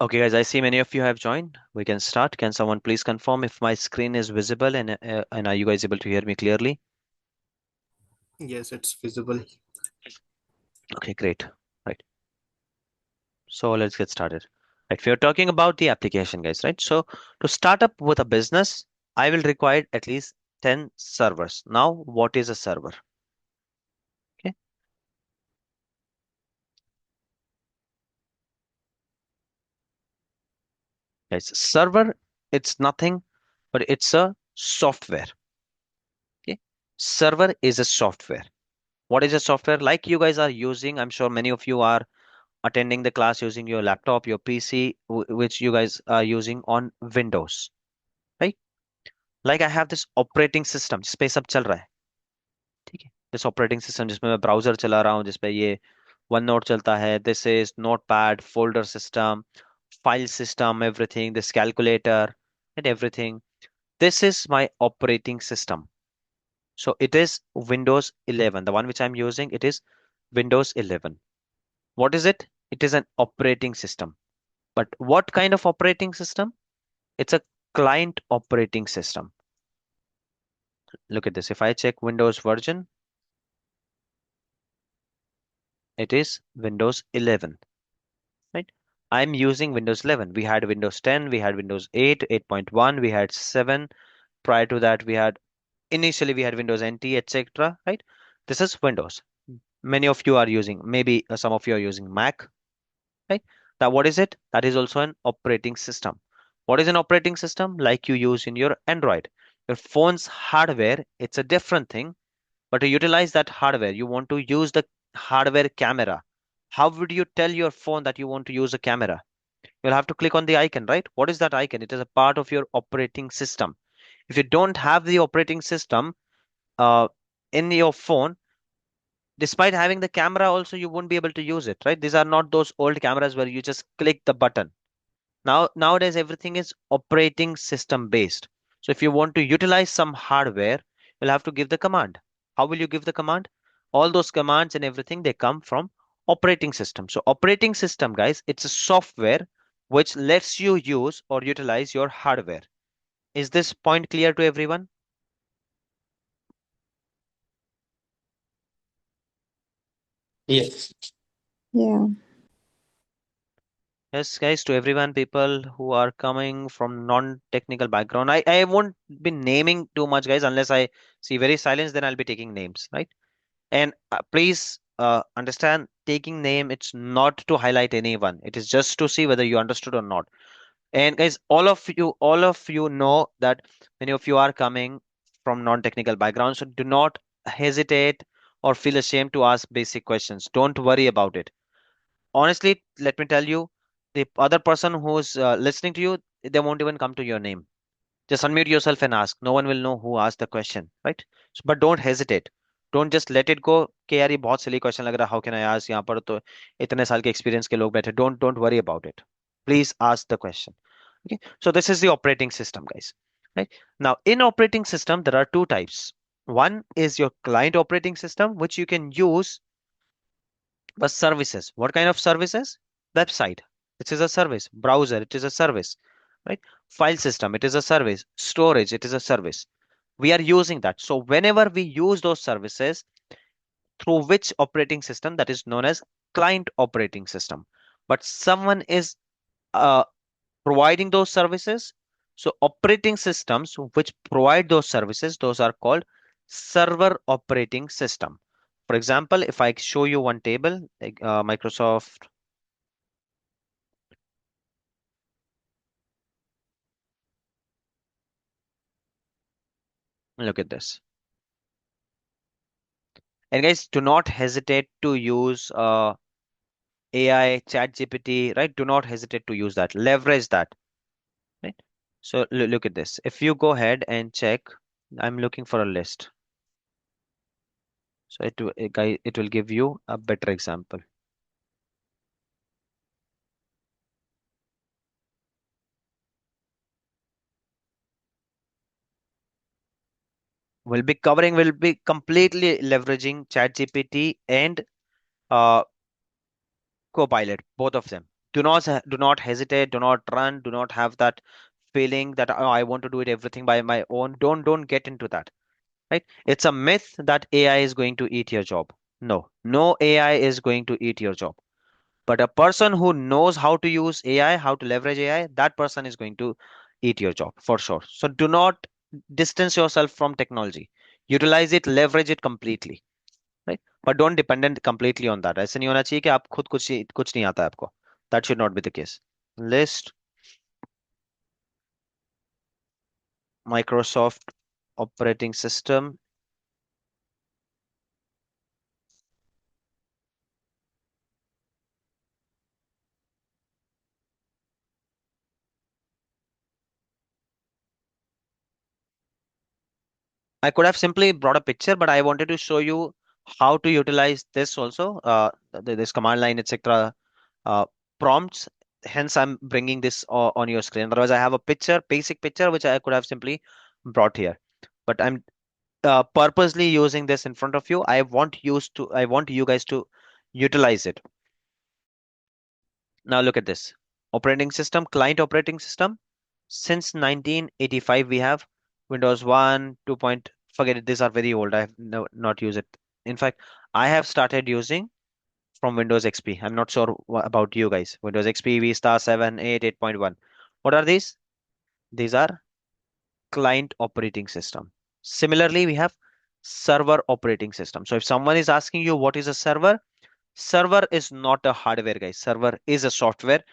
Okay, guys, I see many of you have joined. We can start. Can someone please confirm if my screen is visible and are you guys able to hear me clearly? Yes, it's visible. Okay, great. Right. So let's get started. Right. If you're talking about the application, guys, right? So to start up with a business, I will require at least 10 servers. Now, what is a server? Okay, guys, server, it's nothing, but it's a software. Okay, server is a software. What is a software like you guys are using? I'm sure many of you are attending the class using your laptop, your PC, which you guys are using on Windows, right? Like I have this operating system जिसपे सब चल रहा है, ठीक है? This operating system जिसमें मैं browser चला रहा हूँ, जिसपे ये OneNote चलता है. This is Notepad, folder system, file system, everything. This calculator and everything. This is my operating system. So it is Windows 11. The one which I'm using, it is Windows 11. What is it? It is an operating system. But what kind of operating system? It's a client operating system. Look at this. If I check Windows version, it is Windows 11, right? I'm using Windows 11. We had Windows 10, we had Windows 8, 8.1, we had 7. Prior to that, initially we had Windows NT, etc., right? This is Windows. Many of you are using, maybe some of you are using Mac, right? Now, what is it? That is also an operating system. What is an operating system? Like you use in your Android. Your phone's hardware, it's a different thing, but to utilize that hardware, you want to use the hardware camera. How would you tell your phone that you want to use a camera? You'll have to click on the icon, right? What is that icon? It is a part of your operating system. If you don't have the operating system uh, in your phone, despite having the camera also, you won't be able to use it, right? These are not those old cameras where you just click the button. Nowadays, everything is operating system based. So if you want to utilize some hardware, you'll have to give the command. How will you give the command? All those commands and everything, they come from operating system. So operating system, guys, it's a software which lets you use or utilize your hardware. Is this point clear to everyone? Yes. Yeah. Yes, guys, to everyone, people who are coming from non-technical background, I won't be naming too much, guys, unless I see very silence, then I'll be taking names, right? And please understand, taking name, it's not to highlight anyone. It is just to see whether you understood or not. And guys, all of you know that many of you are coming from non-technical background, so do not hesitate or feel ashamed to ask basic questions. Don't worry about it. Honestly, let me tell you, the other person who's listening to you, they won't even come to your name. Just unmute yourself and ask. No one will know who asked the question, right? So, but don't hesitate. Don't just let it go कि यार ये बहुत silly question लग रहा है. How can I ask? यहाँ पर तो इतने साल के experience के लोग बैठे. Don't worry about it. Please ask the question. Okay. So this is the operating system, guys. Right. Now, in operating system, there are two types. One is your client operating system, which you can use for services. What kind of services? Website. It is a service. Browser. It is a service. Right. File system. It is a service. Storage. It is a service. We are using that. So whenever we use those services through which operating system, that is known as client operating system. But someone is uh, providing those services. So operating systems which provide those services, those are called server operating system. For example, if I show you one table, like Microsoft, look at this. And guys, do not hesitate to use AI, Chat GPT, right? Do not hesitate to use that. Leverage that, right? So look at this. If you go ahead and check, I'm looking for a list. So it will give you a better example. We'll be completely leveraging ChatGPT and uh, Copilot, both of them. Do not hesitate, do not run, do not have that feeling that, oh, I want to do it everything by my own. Don't get into that, right? It's a myth that AI is going to eat your job. No, no AI is going to eat your job. But a person who knows how to use AI, how to leverage AI, that person is going to eat your job for sure. So do not distance yourself from technology. Utilize it, leverage it completely, right? But don't dependent completely on that. ऐसे नहीं होना चाहिए कि आप खुद कुछ नहीं आता है आपको. That should not be the case. List Microsoft operating system. I could have simply brought a picture, but I wanted to show you how to utilize this also, this command line, etc. Uh, prompts. Hence, I'm bringing this on your screen. Otherwise, I have a picture, basic picture, which I could have simply brought here. But I'm purposely using this in front of you. I want you guys to utilize it. Now look at this. Operating system, client operating system. Since 1985, we have Windows 1, 2. Forget it, these are very old. I have not used it. In fact, I have started using from Windows XP. I'm not sure about you guys. Windows XP, Vista 7, 8, 8.1. What are these? These are client operating system. Similarly, we have server operating system. So if someone is asking you what is a server, server is not a hardware, guys. Server is a software.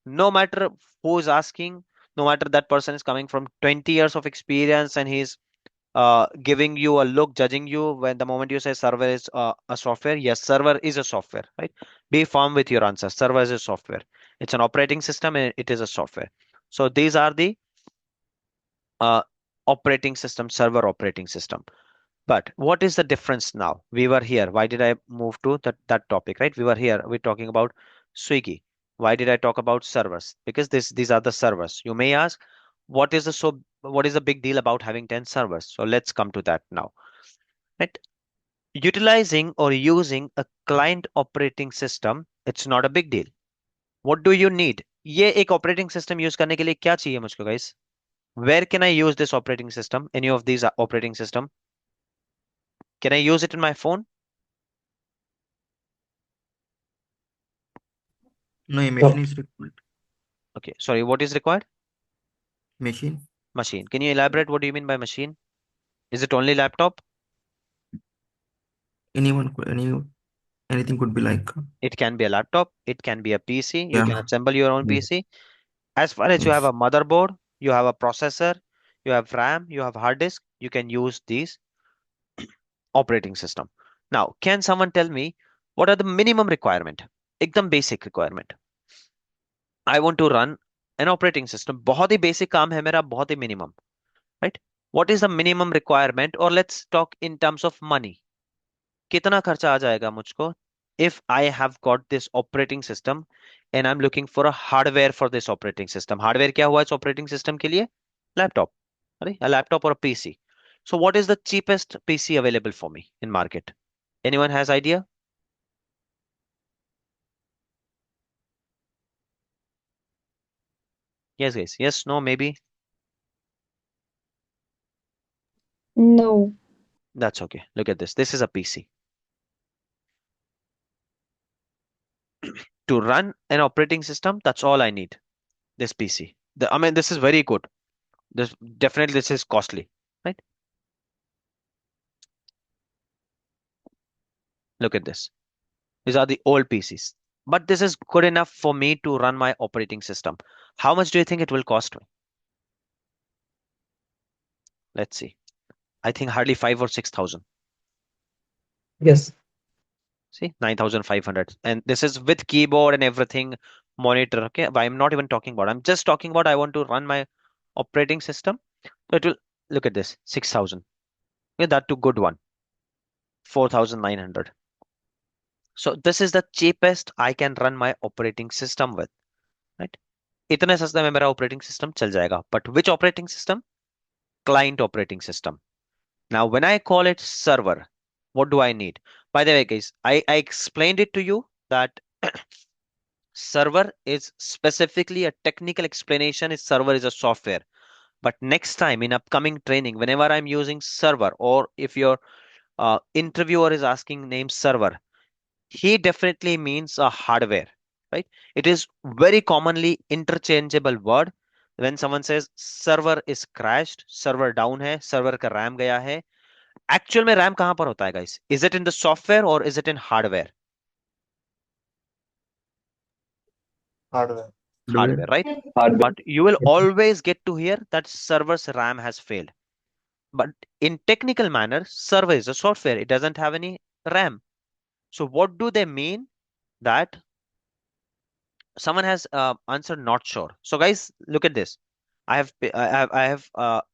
No matter who is asking, no matter that person is coming from 20 years of experience and he's giving you a look, judging you when the moment you say server is a software, yes, server is a software, right? Be firm with your answer. Server is a software. It's an operating system and it is a software. So these are the uh, operating system, server operating system. But what is the difference now? We were here. Why did I move to that topic, right? We were here. We're talking about Swiggy. Why did I talk about servers? Because these are the servers. You may ask, what is the big deal about having 10 servers? So let's come to that now. Right? Utilizing or using a client operating system, it's not a big deal. What do you need? ये एक operating system use करने के लिए क्या चाहिए मुझको, guys? Where can I use this operating system? Any of these operating system? Can I use it in my phone? No, a No, machine is required. Okay, sorry, what is required? Machine. Machine. Can you elaborate what do you mean by machine? Is it only laptop? Anyone could, anything could be like, It can be a laptop, it can be a PC. You yeah, can assemble your own yes, PC. As far as you have yes. a motherboard, you have a processor, you have RAM, you have hard disk, you can use these operating system. Now, can someone tell me what are the minimum requirement? एकदम basic requirement. I want to run an operating system. बहुत ही basic काम है मेरा, बहुत ही minimum, right? What is the minimum requirement? Or let's talk in terms of money. कितना खर्चा आ जाएगा मुझको if I have got this operating system and I'm looking for a hardware for this operating system. Hardware क्या हुआ इस operating system के लिए? Laptop. अरे a laptop or a PC. So what is the cheapest PC available for me in market? Anyone has idea? Yes, guys. Yes, no, maybe. no, That's okay. Look at this. This is a PC. To run an operating system, that's all I need. This PC. I mean, this is very good. This is costly, right? Look at this. These are the old PCs. But this is good enough for me to run my operating system. How much do you think it will cost me? Let's see. I think hardly 5 or 6,000. yes, See, 9,500. And this is with keyboard and everything, monitor. Okay, but I'm not even talking about. I'm just talking about I want to run my operating system. So it will look at this, 6,000. Yeah, that too good one, 4,900. So this is the cheapest I can run my operating system with, right? इतने सस्ते में मेरा operating system चल जाएगा. But which operating system? Client operating system. Now, when I call it server, what do I need? By the way, guys, I explained it to you that Server is specifically a technical explanation. Is server is a software. But next time in upcoming training, whenever I'm using server, or if your interviewer is asking name server, he definitely means a hardware, right? It is very commonly interchangeable word. When someone says server is crashed, server down है, server का RAM गया है, actual में RAM कहाँ पर होता है guys? Is it in the software or is it in hardware? Hardware. Hardware, right? Hardware. But you will always get to hear that server's RAM has failed. But in technical manner, server is a software. It doesn't have any RAM. So what do they mean? That someone has answered not sure. So guys, look at this. I have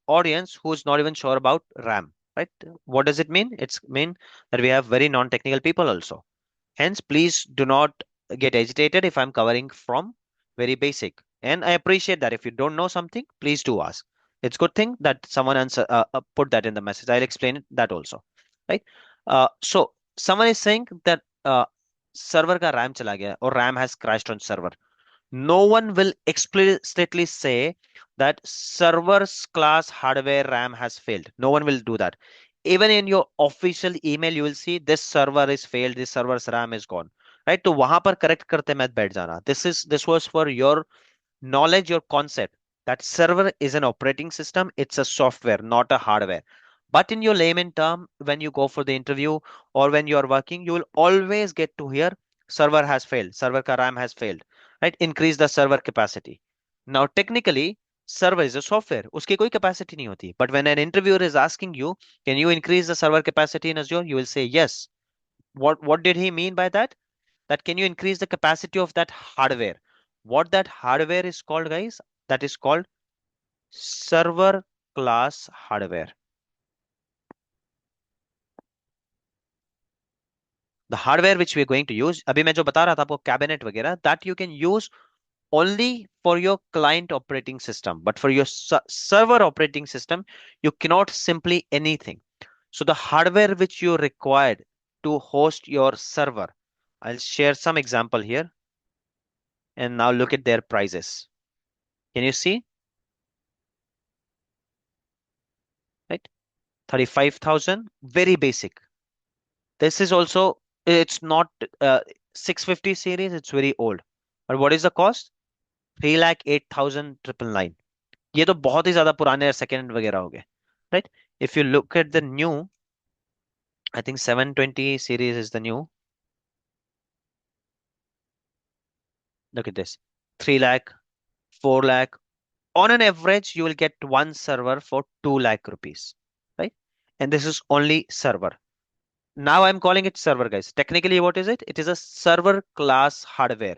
audience who's not even sure about RAM, right? What does it mean? It's mean that we have very non-technical people also. Hence, please do not get agitated if I'm covering from very basic. And I appreciate that if you don't know something, please do ask. It's good thing that someone put that in the message. I'll explain it that also, right? So someone is saying that server का RAM चला गया or RAM has crashed on server. No one will explicitly say that server's class hardware RAM has failed. No one will do that. Even in your official email, you will see this server is failed, this server's RAM is gone. Right? तो वहां पर correct करते मत बैठ जाना. This was for your knowledge, your concept that server is an operating system. It's a software, not a hardware. But in your layman term, when you go for the interview or when you are working, you will always get to hear server has failed, server ka RAM has failed, right? Increase the server capacity. Now, technically, server is a software. उसकी कोई capacity नहीं होती. But when an interviewer is asking you, can you increase the server capacity in Azure? You will say yes. What did he mean by that? That can you increase the capacity of that hardware? What that hardware is called, guys? That is called server class hardware. The hardware which we are going to use, अभी मैं जो बता रहा था आपको cabinet वगैरह, that you can use only for your client operating system, but for your server operating system, you cannot simply anything. So the hardware which you required to host your server, I'll share some example here, and now look at their prices. Can you see? Right? 35,000, very basic. This is also, it's not 650 series, it's very old. But what is the cost? 3,08,999. ये तो बहुत ही ज्यादा पुराने second वगैरह हो गए, right? If you look at the new, I think 720 series is the new. Look at this. 3 lakh, 4 lakh. On an average, you will get one server for 2 lakh rupees, right? And this is only server. Now I'm calling it server, guys. Technically, what is it? It is a server class hardware.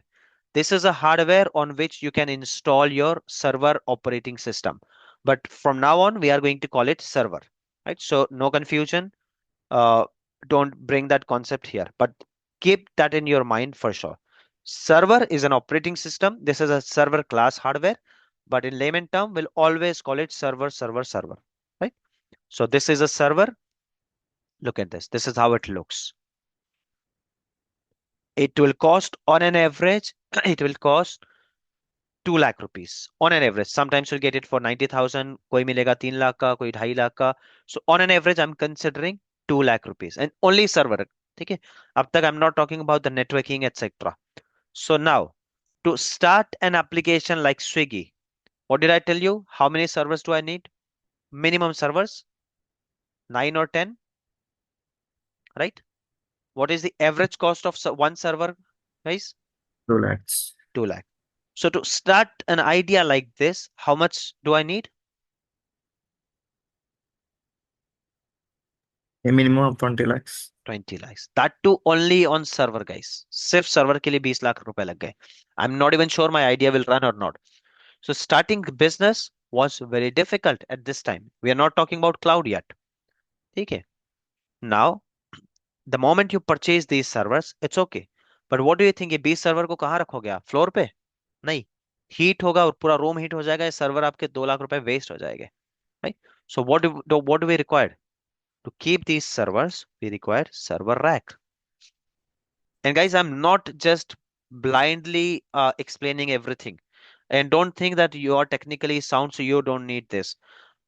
This is a hardware on which you can install your server operating system. But from now on, we are going to call it server, right? So no confusion. Don't bring that concept here, but keep that in your mind for sure. Server is an operating system. This is a server class hardware, but in layman term, we'll always call it server, server, server, right? So this is a server. Look at this. This is how it looks. It will cost on an average, it will cost 2 lakh rupees on an average. Sometimes you'll get it for 90,000, कोई मिलेगा 3 लाख का, कोई 2.5 लाख का. So on an average, I'm considering 2 lakh rupees and only server. ठीक है? अब तक I'm not talking about the networking, etc. So now, to start an application like Swiggy, what did I tell you? How many servers do I need? Minimum servers, 9 or 10, right? What is the average cost of one server, guys? 2 lakhs. 2 lakh. So to start an idea like this, how much do I need? A minimum of 20 lakhs. 20 lakhs. That too only on server, guys. सिर्फ server के लिए 20 लाख रुपए लग गए. I'm not even sure my idea will run or not. So starting business was very difficult at this time. We are not talking about cloud yet. ठीक है? Now, the moment you purchase these servers, it's okay. But what do you think? ये 20 server को कहाँ रखोगे आप? Floor पे? नहीं. Heat होगा और पूरा रूम हीट हो जाएगा. ये सर्वर आपके 2 लाख रुपए वेस्ट हो जाएंगे. Right? So what do we require? To keep these servers, we require server rack. And guys, I'm not just blindly explaining everything. And don't think that you are technically sound, so you don't need this.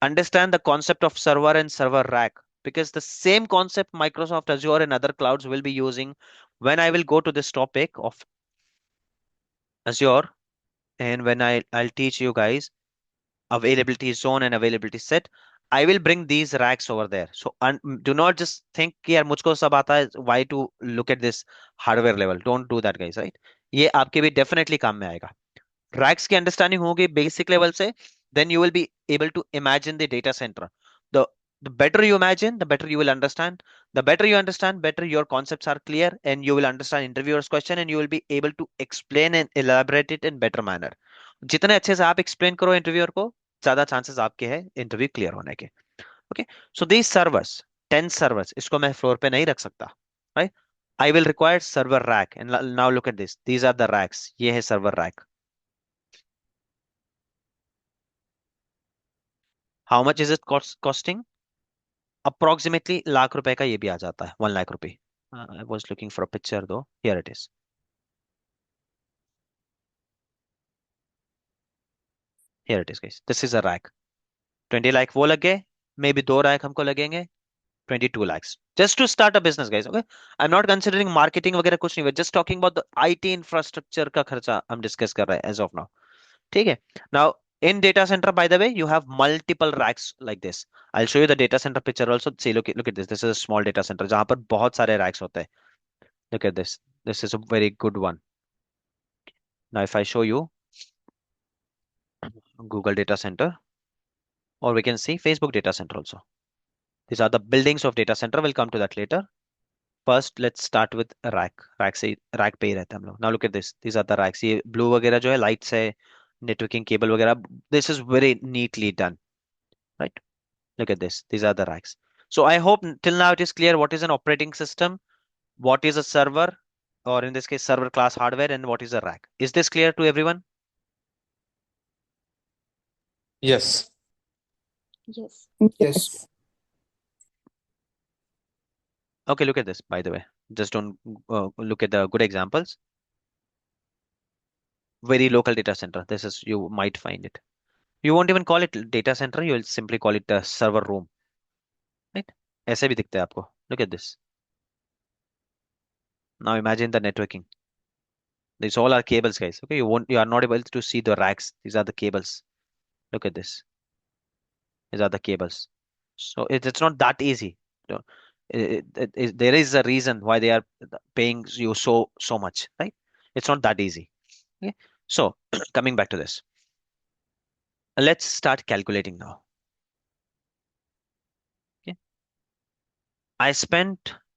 Understand the concept of server and server rack, because the same concept Microsoft Azure and other clouds will be using when I will go to this topic of Azure, and when I'll teach you guys availability zone and availability set. I will bring these racks over there. So do not just think कि यार मुझको सब आता है, why to look at this hardware level. Don't do that, guys, right? ये आपके भी definitely काम में आएगा. Racks की understanding होगी basic level से, then you will be able to imagine the data center. The the better you imagine, the better you will understand. The better you understand, better your concepts are clear, and you will understand interviewer's question, and you will be able to explain and elaborate it in better manner. जितने अच्छे से आप explain करो interviewer को, ज्यादा chances आपके हैं interview clear होने के. Okay, so these servers, 10 servers, इसको मैं फ्लोर पे नहीं रख सकता, right? I will require server rack, and now look at this, these are the racks. ये है server rack. How much is it costing? Approximately lakh रुपए का ये भी आ जाता है, 1 लाख रुपए. I was looking for a picture though, here it is. Here it is guys, this is a rack. 20 lakh वो लग गए, मे बी 2 रैक हमको लगेंगे. 22 lakhs just to start a business, guys. Okay, I'm not considering marketing वगैरह कुछ नहीं, we're just talking about the IT infrastructure का खर्चा हम डिस्कस कर रहे हैं as of now. ठीक है. Now in data center, by the way, you have multiple racks like this. I'll show you the data center picture also. See, look at this. This is a small data center जहाँ पर बहुत सारे racks होते हैं. Look at this. This is a very good one. Now if I show you Google data center, or we can see Facebook data center also. These are the buildings of data center. We'll come to that later. First let's start with rack. Rack से rack पे ही रहते हैं हम लोग. Now look at this, these are the racks. ये blue वगैरह जो है लाइट्स है, नेटवर्किंग केबल वगैरह, this is very neatly done, right? Look at this, these are the racks. So I hope till now it is clear what is an operating system, what is a server, or in this case server class hardware, and what is a rack. Is this clear to everyone? Yes. Yes. Yes. Okay, look at this, by the way. Just don't look at the good examples. Very local data center. This is, you might find it. You won't even call it data center, you will simply call it a server room. Right? ऐसे भी दिखता है आपको. Look at this. Now imagine the networking. These all are cables, guys. Okay, you are not able to see the racks. These are the cables. Look at this. These are the cables. So it's not that easy. You know, there is a reason why they are paying you so much, right? It's not that easy. Okay. So coming back to this, let's start calculating now. Okay.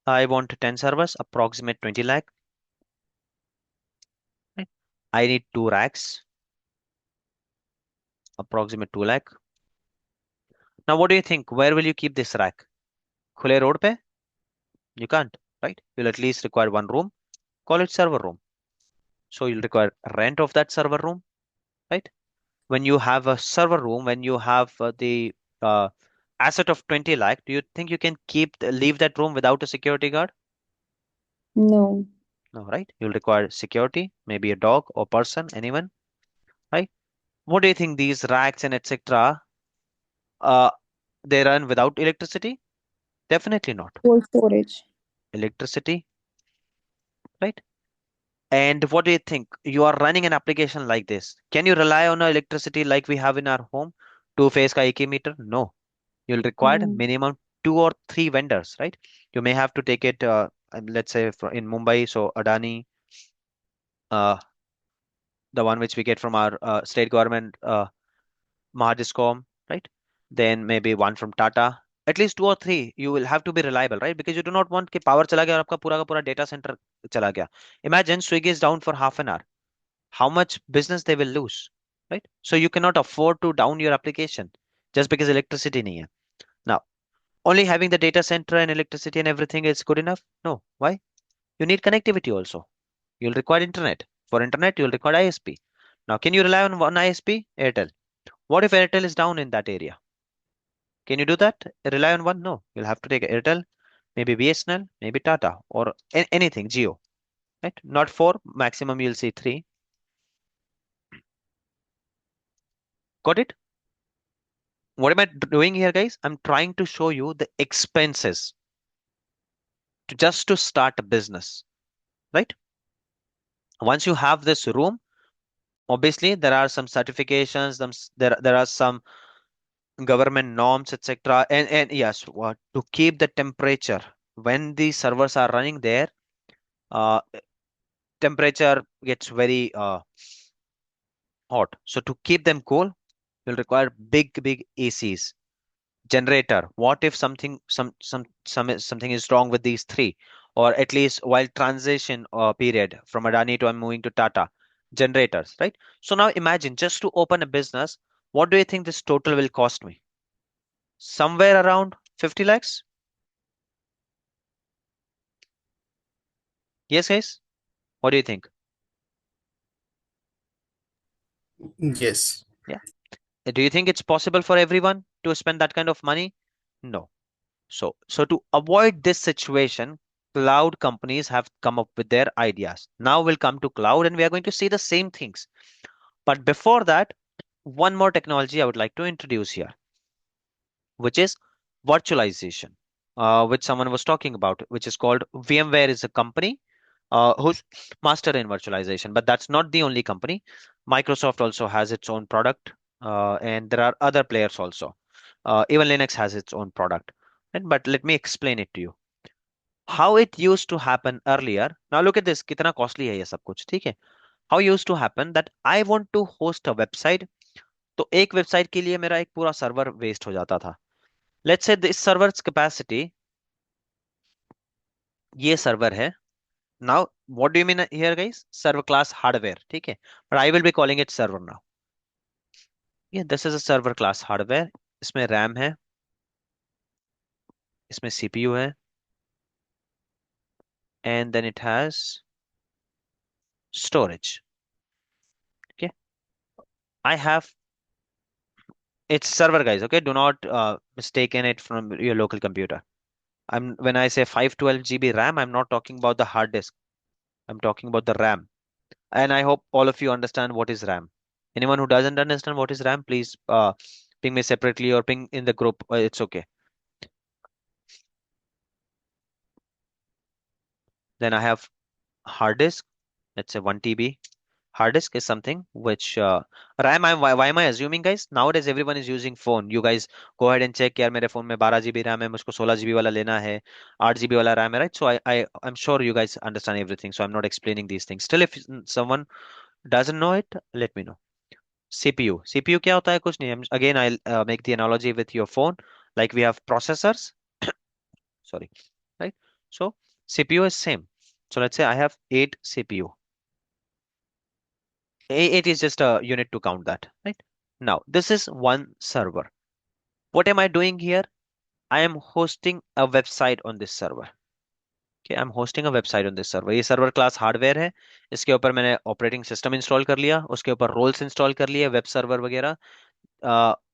I want 10 servers, approximate 20 lakh. Right? I need 2 racks, approximate 2 lakh. Now, what do you think? Where will you keep this rack? Khule road pe? You can't, right? You'll at least require one room. Call it server room. So you'll require rent of that server room, right? When you have a server room, when you have the uh, asset of 20 lakh, do you think you can leave that room without a security guard? No. No, right? You'll require security, maybe a dog or person, anyone, right? What do you think? These racks and etc. Uh, they run without electricity? Definitely not. Cold storage. Electricity, right? And what do you think? You are running an application like this. Can you rely on electricity like we have in our home? Two-phase ka ek hi meter? No. You'll require No. minimum 2 or 3 vendors, right? You may have to take it, let's say in Mumbai, so Adani, uh, the one which we get from our state government, Mahadiscom, right? Then maybe one from Tata. At least 2 or 3. You will have to be reliable, right? Because you do not want कि power चला गया और आपका पूरा का पूरा data center चला गया. Imagine Swiggy is down for half an hour. How much business they will lose, right? So you cannot afford to down your application just because electricity nahi hai. Now, only having the data center and electricity and everything is good enough? No. Why? You need connectivity also. You'll require internet. For internet, you'll require ISP. Now, can you rely on one ISP? Airtel. What if Airtel is down in that area? Can you do that? Rely on one? No. You'll have to take Airtel, maybe BSNL, maybe Tata, or anything, Geo. right? Not 4, maximum you'll see 3. Got it? What am I doing here, guys? I'm trying to show you the expenses just to start a business, right? Once you have this room, obviously there are some certifications, there are some government norms, etc. And yes, what to keep the temperature when the servers are running there, uh, temperature gets very hot. So to keep them cool, you'll require big ACs. Generator. What if something is wrong with these three, or at least while transition period from Adani to I'm moving to Tata? Generators, right? So now imagine just to open a business, what do you think this total will cost me? Somewhere around 50 lakhs? Yes, guys? What do you think? Yes. Yeah. Do you think it's possible for everyone to spend that kind of money? No. So to avoid this situation, cloud companies have come up with their ideas. Now we'll come to cloud and we are going to see the same things. But before that, one more technology I would like to introduce here, which is virtualization, which someone was talking about, which is called VMware is a company who's master in virtualization, but that's not the only company. Microsoft also has its own product, and there are other players also. Even Linux has its own product. And but let me explain it to you. How it used to happen earlier. Now look at this, कितना costly है ये सब कुछ, ठीक है? How used to happen that I want to host a website, तो एक website के लिए मेरा एक पूरा सर्वर वेस्ट हो जाता था. Let's say this server's capacity, ये सर्वर है. Now what do you mean here, guys? Server class hardware, ठीक है? But I will be calling it server now. Yeah, this is a server class hardware. इसमें RAM है, इसमें CPU है, and then it has storage. Okay, I have, it's server, guys. Okay, do not mistaken it from your local computer. I'm when I say 512 GB RAM, I'm not talking about the hard disk. I'm talking about the RAM. And I hope all of you understand what is RAM. Anyone who doesn't understand what is RAM, please ping me separately or ping in the group. It's okay. Then I have hard disk. Let's say 1 TB. Hard disk is something which RAM. Why am I assuming, guys? Nowadays everyone is using phone. You guys go ahead and check. यार मेरे phone में 12 GB RAM है, मुझको 16 GB वाला लेना है, 8 GB वाला RAM है, right? So I'm sure you guys understand everything. So I'm not explaining these things. Still, if someone doesn't know it, let me know. CPU. CPU क्या होता है? कुछ नहीं. Again, I'll make the analogy with your phone. Like we have processors. Sorry, right? So CPU is same. So let's say I have 8 CPU. 8 is just a unit to count that, right? Now, this is one server. What am I doing here? I am hosting a website on this server. Okay, I'm hosting a website on this server. ये server class hardware है. इसके ऊपर मैंने operating system install कर लिया. उसके ऊपर roles install कर लिए, web server वगैरह.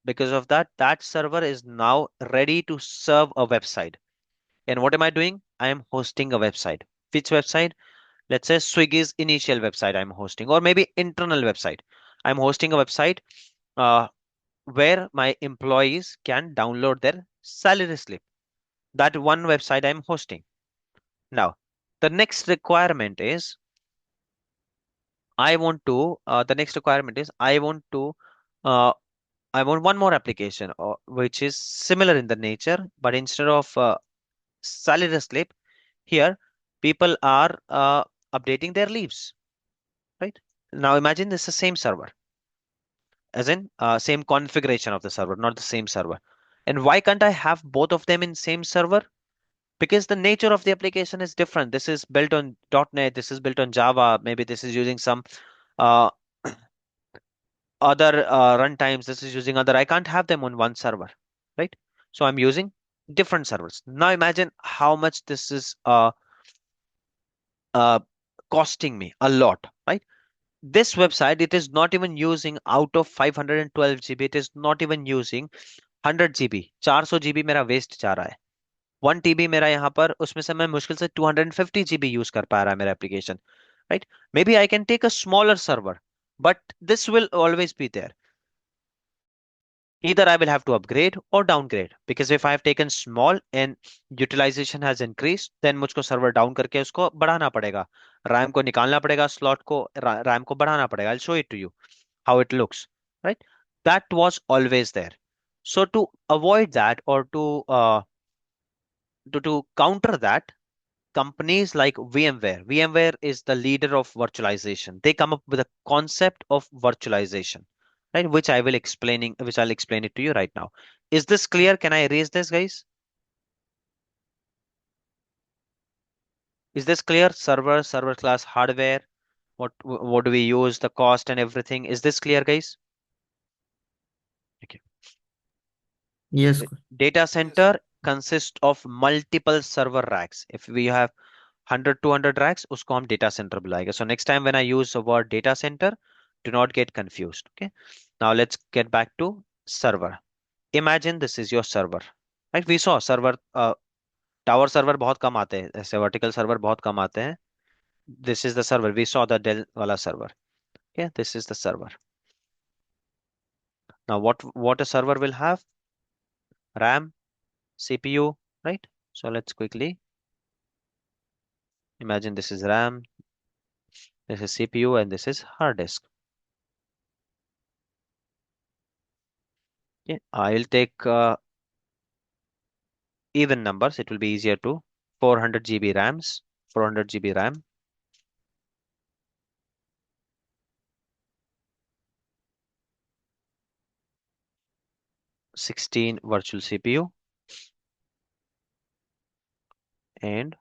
Because of that, that server is now ready to serve a website. And what am I doing? I am hosting a website. Which website? Let's say Swiggy's initial website I'm hosting, or maybe internal website. I'm hosting a website uh, where my employees can download their salary slip. That one website I'm hosting. Now, the next requirement is the next requirement is uh, I want one more application which is similar in the nature, but instead of salary slip, here people are updating their leaves, right? Now imagine this is the same server, as in same configuration of the server, not the same server. And why can't I have both of them in same server? Because the nature of the application is different. This is built on .NET, this is built on Java, maybe this is using some uh, other runtimes, this is using other. I can't have them on one server, right? So I'm using different servers. Now imagine how much this is uh, costing me a lot, right? This website, it is not even using out of 512 GB, it is not even using 100 GB. 400 GB मेरा waste जा रहा है. 1 TB मेरा यहाँ पर, उसमें से मैं मुश्किल से 250 GB यूज कर पा रहा है मेरा application, right? Maybe I can take a smaller server, but this will always be there. Either I will have to upgrade or downgrade, because if I have taken small and utilization has increased, then मुझको server down करके उसको बढ़ाना पड़ेगा, RAM को निकालना पड़ेगा, slot को, RAM को बढ़ाना पड़ेगा. I'll show it to you how it looks, right? That was always there. So to avoid that, or to counter that, companies like VMware is the leader of virtualization. They come up with a concept of virtualization, right? Which I'll explain it to you right now. Is this clear? Can I erase this, guys? Is this clear? Server class hardware. What do we use? The cost and everything. Is this clear, guys? Okay. Yes. Data center consists of multiple server racks. If we have 100 200 racks, उसको हम data center बुलाएंगे. So next time when I use the word data center, do not get confused. Okay. Now let's get back to server. Imagine this is your server, right? We saw server, tower server बहुत कम आते हैं, ऐसे vertical server बहुत कम आते हैं. This is the server. We saw the Dell वाला server. Okay, this is the server. Now what a server will have? RAM, CPU, right? So let's quickly imagine this is RAM, this is CPU, and this is hard disk. Okay, I'll take even numbers. It will be easier to 400 GB RAMs, 400 GB RAM, 16 virtual CPU, and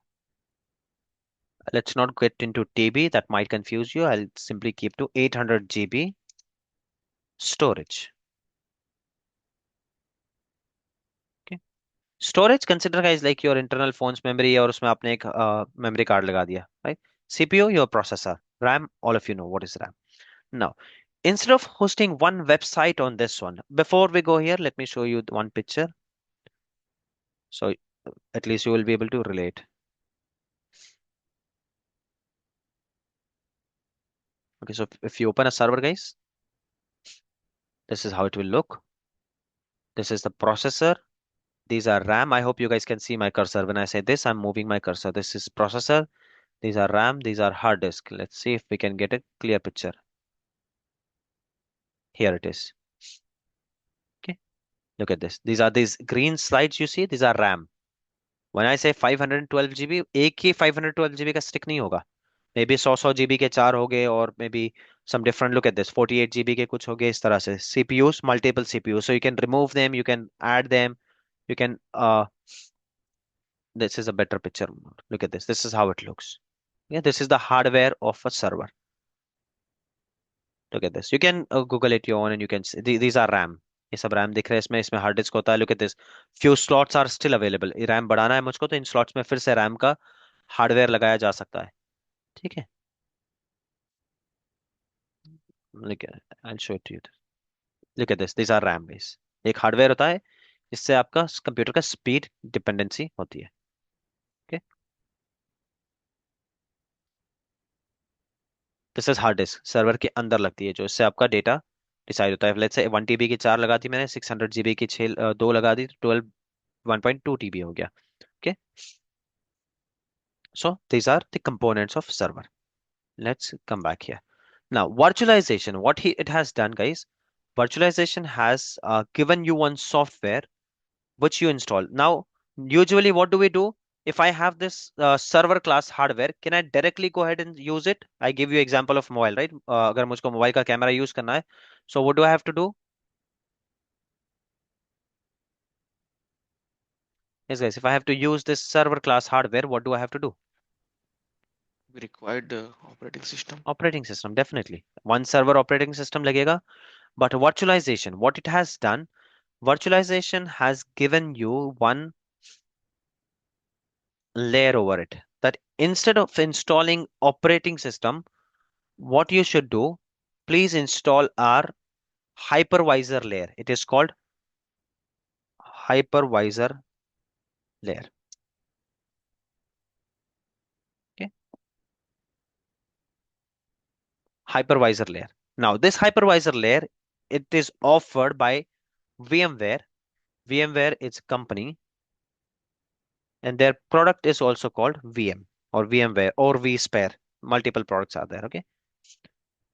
let's not get into TB. That might confuse you. I'll simply keep to 800 GB storage. Okay. Storage, consider guys like your internal phone's memory, और उसमें आपने एक memory card लगा दिया, right? CPU, your processor. RAM, all of you know what is RAM. Now, instead of hosting one website on this one, before we go here, let me show you one picture. So at least you will be able to relate. Okay, so if you open a server, guys, this is how it will look. This is the processor. These are RAM. I hope you guys can see my cursor. When I say this, I'm moving my cursor. This is processor. These are RAM. These are hard disk. Let's see if we can get a clear picture. Here it is. Okay, look at this. These are these green slides you see. These are RAM. When I say 512 GB, एक ही 512 GB का stick नहीं होगा. Maybe 100 GB के चार हो गए, और maybe some different. Look at this, 48 GB के कुछ हो गए इस तरह से. CPUs, multiple CPUs. So you can remove them, you can add them, you can. This is a better picture. Look at this. This is how it looks. Yeah, this is the hardware of a server. Look at this. You can Google it your own, and you can see these are RAM. ये सब RAM दिख रहा है इसमें. इसमें hard disk होता है. Look at this. Few slots are still available. ये RAM बढ़ाना है मुझको, तो इन स्लॉट्स में फिर से RAM का हार्डवेयर लगाया जा सकता है. ठीक है. Look at, I'll show it to you. Look at this. These are RAM base. एक हार्डवेयर होता है, इससे आपका कंप्यूटर का स्पीड डिपेंडेंसी होती है. Okay, this is hard disk, server के अंदर लगती है, जो इससे आपका डेटा डिसाइड होता है. लेट्स से 1 TB की चार लगा दी मैंने, 600 GB की छः दो लगा दी, 12 1.2 TB हो गया. Okay, so these are the components of server. Let's come back here. Now, virtualization, it has done, guys. Virtualization has given you one software which you install. Now, usually what do we do? If I have this server class hardware, can I directly go ahead and use it? I give you example of mobile, right? अगर मुझको mobile का camera use करना है, so what do I have to do? Yes, guys, if I have to use this server class hardware, what do I have to do? We required operating system. Operating system, definitely. One server operating system लगेगा. But virtualization, what it has done, virtualization has given you one layer over it. That instead of installing operating system, what you should do, please install our hypervisor layer. It is called hypervisor layer. hypervisor layer. Now, this hypervisor layer, it is offered by VMware. VMware is a company, and their product is also called VM or VMware or vSphere. Multiple products are there. Okay.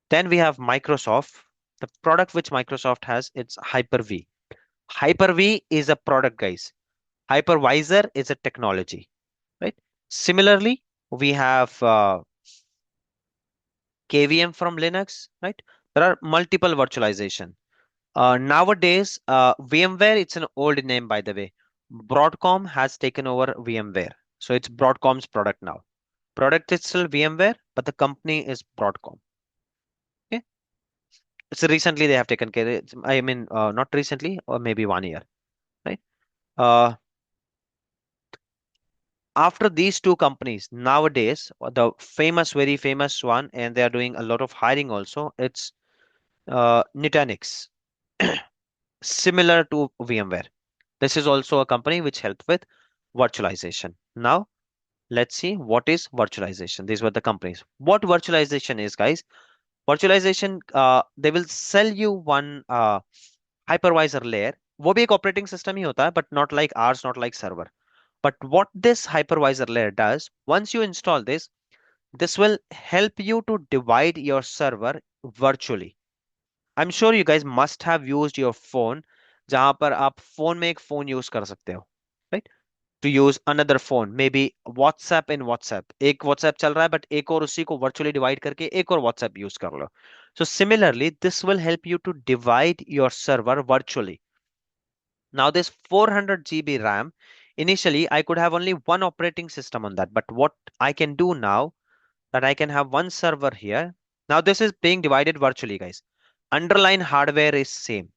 Then we have Microsoft. The product which Microsoft has, it's Hyper-V. Hyper-V is a product, guys. Hypervisor is a technology, right? Similarly, we have KVM from Linux, right? There are multiple virtualization. Nowadays, VMware, it's an old name, by the way. Broadcom has taken over VMware. So it's Broadcom's product now. Product is still VMware, but the company is Broadcom. Okay. So recently they have taken care. I mean, not recently, or maybe 1 year, right? Uh, After these two companies, nowadays, the famous, very famous one, and they are doing a lot of hiring also, it's Nutanix, similar to VMware. This is also a company which helped with virtualization. Now, let's see what is virtualization. These were the companies. What virtualization is, guys? Virtualization, they will sell you one hypervisor layer. वो भी एक operating system ही होता है, but not like ours, not like server. But what this hypervisor layer does, once you install this, this will help you to divide your server virtually. I'm sure you guys must have used your phone, जहां पर आप phone में एक phone use कर सकते हो, right? To use another phone, maybe WhatsApp in WhatsApp. एक WhatsApp चल रहा है, but एक और उसी को virtually divide करके एक और WhatsApp use कर लो. So similarly, this will help you to divide your server virtually. Now this 400 GB RAM, initially I could have only one operating system on that, but what I can do now, that I can have one server here. Now this is being divided virtually, guys. Underlying hardware is same.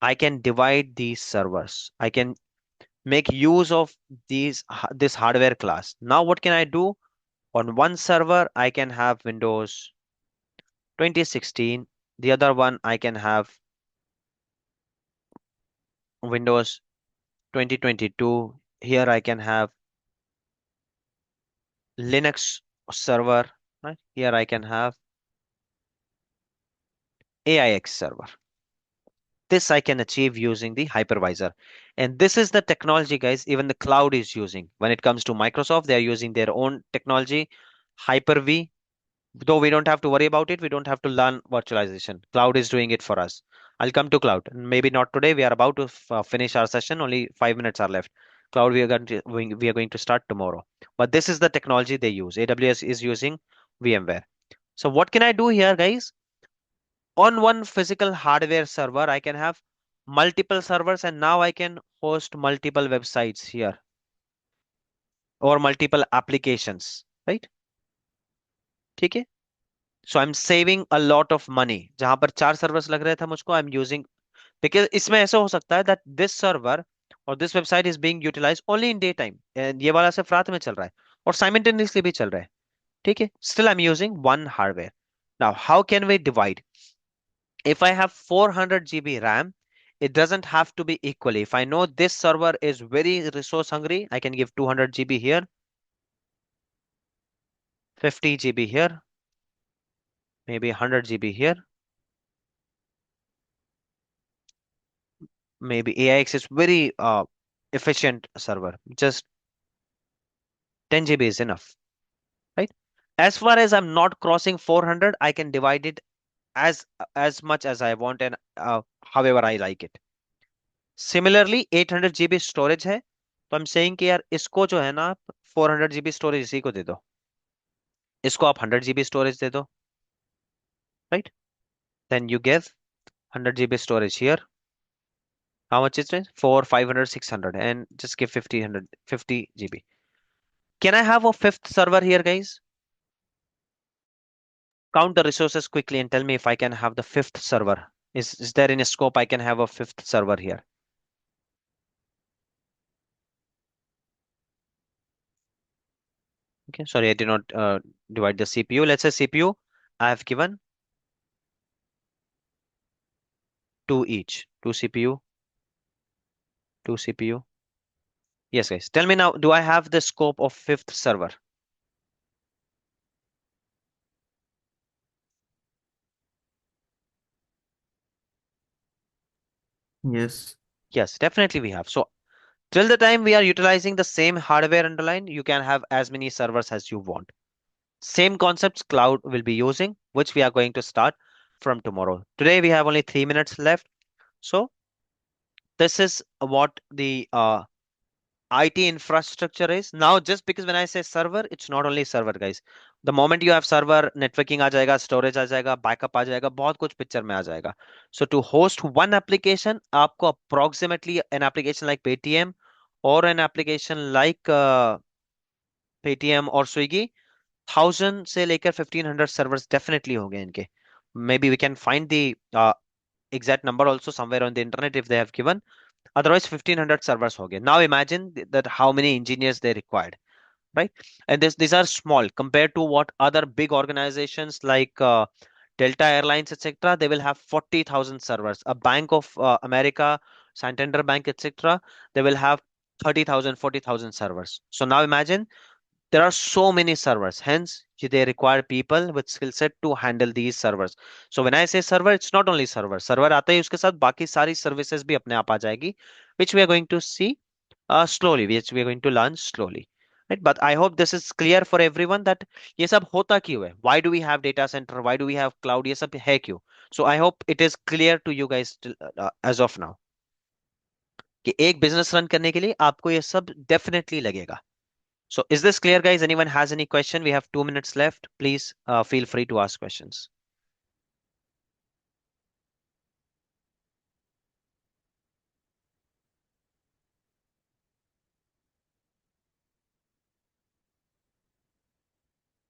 I can divide these servers. I can make use of this hardware class. Now what can I do? On one server, I can have Windows 2016. The other one, I can have Windows 2022. Here I can have Linux server. Right? Here I can have AIX server. This I can achieve using the hypervisor. And this is the technology, guys, even the cloud is using. When it comes to Microsoft, they are using their own technology, Hyper-V. Though we don't have to worry about it, we don't have to learn virtualization. Cloud is doing it for us. I'll come to cloud. Maybe not today. We are about to finish our session. Only 5 minutes are left. Cloud we are going to start tomorrow. But this is the technology they use. AWS is using VMware. So what can I do here, guys? On one physical hardware server, I can have multiple servers, and now I can host multiple websites here or multiple applications, right? ठीक है? So I'm saving a lot of money. जहां पर 4 servers लग रहे थे मुझको, I'm using, because इसमें ऐसा हो सकता है that this server or this website is being utilized only in daytime, and ये वाला सिर्फ रात में चल रहा है और simultaneously भी चल रहा है. ठीक है? Still I'm using one hardware. Now how can we divide? If I have 400 GB RAM, it doesn't have to be equally. If I know this server is very resource hungry, I can give 200 GB here, 50 GB here, maybe 100 GB here. Maybe AIX is very efficient server. Just 10 GB is enough, right? As far as I'm not crossing 400, I can divide it as much as I want and however I like it. Similarly, 800 GB storage है, तो I'm saying कि यार इसको जो है ना, आप 400 GB storage इसी को दे दो, इसको आप 100 GB स्टोरेज दे दो, right? Then you give 100 GB storage here. How much is it? 4, 500, 600, and just give 50 GB. Can I have a fifth server here, guys? Count the resources quickly and tell me if I can have the fifth server. Is there any scope I can have a fifth server here? Okay, sorry, I did not divide the CPU. Let's say CPU, I have given two each. Two CPU, two CPU. Yes, guys. Tell me now, do I have the scope of fifth server? Yes. Yes, definitely we have. So till the time we are utilizing the same hardware underline, you can have as many servers as you want. Same concepts cloud will be using, which we are going to start from tomorrow. Today we have only 3 minutes left. So this is what the IT infrastructure is. Now, just because when I say server, it's not only server, guys. The moment you have server, networking आ जाएगा, storage आ जाएगा, backup आ जाएगा, बहुत कुछ picture में आ जाएगा. So to host one application, आपको approximately an application like Paytm or an application like Paytm or Swiggy, 1000 से लेकर 1500 servers definitely होंगे इनके. Maybe we can find the exact number also somewhere on the internet if they have given. Otherwise, 1500 servers हो गए. Now imagine that how many engineers they required, right? And these are small compared to what other big organizations like Delta Airlines, etc. They will have 40,000 servers. A Bank of America, Santander Bank, etc. They will have 30,000, 40,000 servers. So now imagine there are so many servers. Hence, they require people with skill set to handle these servers. So when I say server, it's not only server. Server आता ही उसके साथ बाकी सारी services भी अपने आप आ जाएगी, which we are going to see slowly, which we are going to learn slowly. Right? But I hope this is clear for everyone that ये सब होता क्यों है? Why do we have data center? Why do we have cloud? ये सब है क्यों? So I hope it is clear to you guys as of now कि एक business run करने के लिए आपको ये सब definitely लगेगा. So is this clear, guys? Anyone has any question? We have 2 minutes left. Please feel free to ask questions.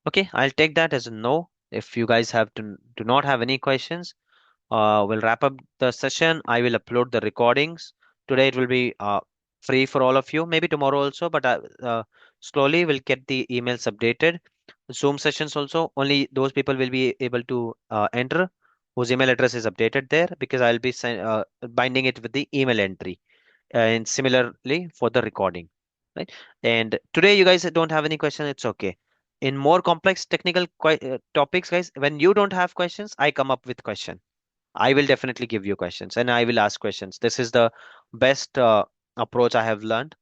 Okay, I'll take that as a no. If you guys have do not have any questions, we'll wrap up the session. I will upload the recordings. Today it will be free for all of you. Maybe tomorrow also, but slowly we'll get the emails updated. Zoom sessions also, only those people will be able to enter whose email address is updated there because I'll be binding it with the email entry. And similarly for the recording, right? And today you guys don't have any question, it's okay. In more complex technical topics, guys, when you don't have questions, I come up with question. I will definitely give you questions and I will ask questions. This is the best approach I have learned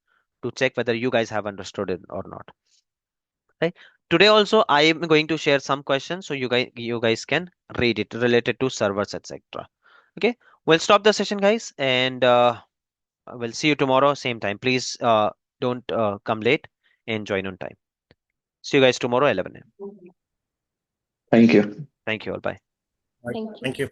to check whether you guys have understood it or not, right? Today also I am going to share some questions so you guys can read it related to servers, etc. Okay, we'll stop the session, guys, and we'll see you tomorrow, same time. Please don't come late and join on time. See you guys tomorrow, 11 a.m. Thank you. Thank you all. Bye. Thank you. Thank you.